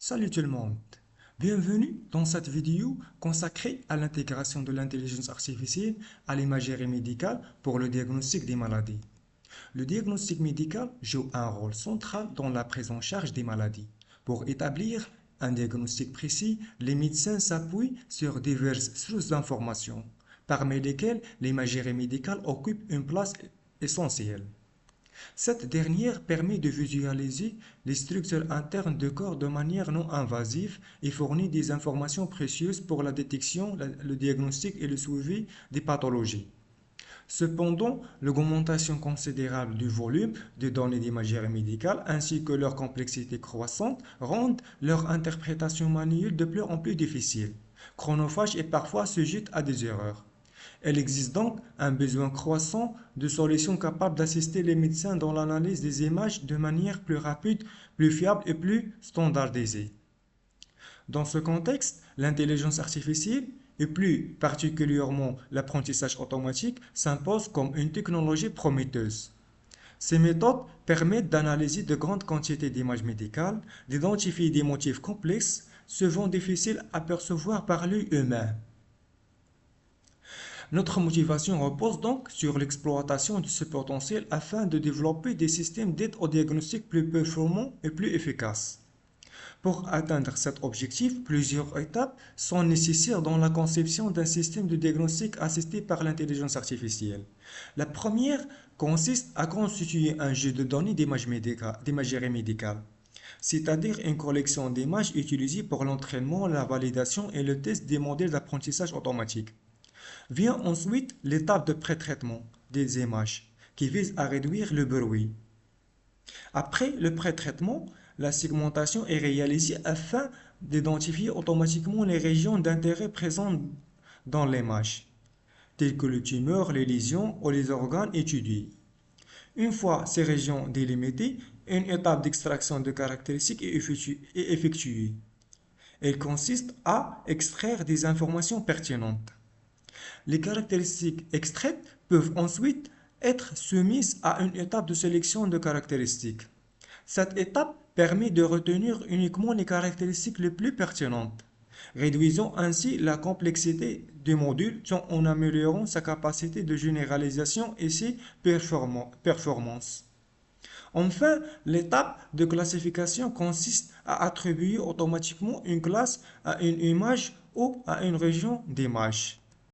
Salut tout le monde, bienvenue dans cette vidéo consacrée à l'intégration de l'intelligence artificielle à l'imagerie médicale pour le diagnostic des maladies. Le diagnostic médical joue un rôle central dans la prise en charge des maladies. Pour établir un diagnostic précis, les médecins s'appuient sur diverses sources d'informations, parmi lesquelles l'imagerie médicale occupe une place essentielle. Cette dernière permet de visualiser les structures internes du corps de manière non invasive et fournit des informations précieuses pour la détection, le diagnostic et le suivi des pathologies. Cependant, l'augmentation considérable du volume de données d'imagerie médicale ainsi que leur complexité croissante rendent leur interprétation manuelle de plus en plus difficile, chronophage et parfois sujette à des erreurs. Il existe donc un besoin croissant de solutions capables d'assister les médecins dans l'analyse des images de manière plus rapide, plus fiable et plus standardisée. Dans ce contexte, l'intelligence artificielle, et plus particulièrement l'apprentissage automatique, s'impose comme une technologie prometteuse. Ces méthodes permettent d'analyser de grandes quantités d'images médicales, d'identifier des motifs complexes, souvent difficiles à percevoir par l'œil humain. Notre motivation repose donc sur l'exploitation de ce potentiel afin de développer des systèmes d'aide au diagnostic plus performants et plus efficaces. Pour atteindre cet objectif, plusieurs étapes sont nécessaires dans la conception d'un système de diagnostic assisté par l'intelligence artificielle. La première consiste à constituer un jeu de données d'imagerie médicale, c'est-à-dire une collection d'images utilisées pour l'entraînement, la validation et le test des modèles d'apprentissage automatique. Vient ensuite l'étape de pré-traitement des images, qui vise à réduire le bruit. Après le pré-traitement, la segmentation est réalisée afin d'identifier automatiquement les régions d'intérêt présentes dans l'image, telles que les tumeurs, les lésions ou les organes étudiés. Une fois ces régions délimitées, une étape d'extraction de caractéristiques est effectuée. Elle consiste à extraire des informations pertinentes. Les caractéristiques extraites peuvent ensuite être soumises à une étape de sélection de caractéristiques. Cette étape permet de retenir uniquement les caractéristiques les plus pertinentes, réduisant ainsi la complexité du module tout en améliorant sa capacité de généralisation et ses performances. Enfin, l'étape de classification consiste à attribuer automatiquement une classe à une image ou à une région d'image.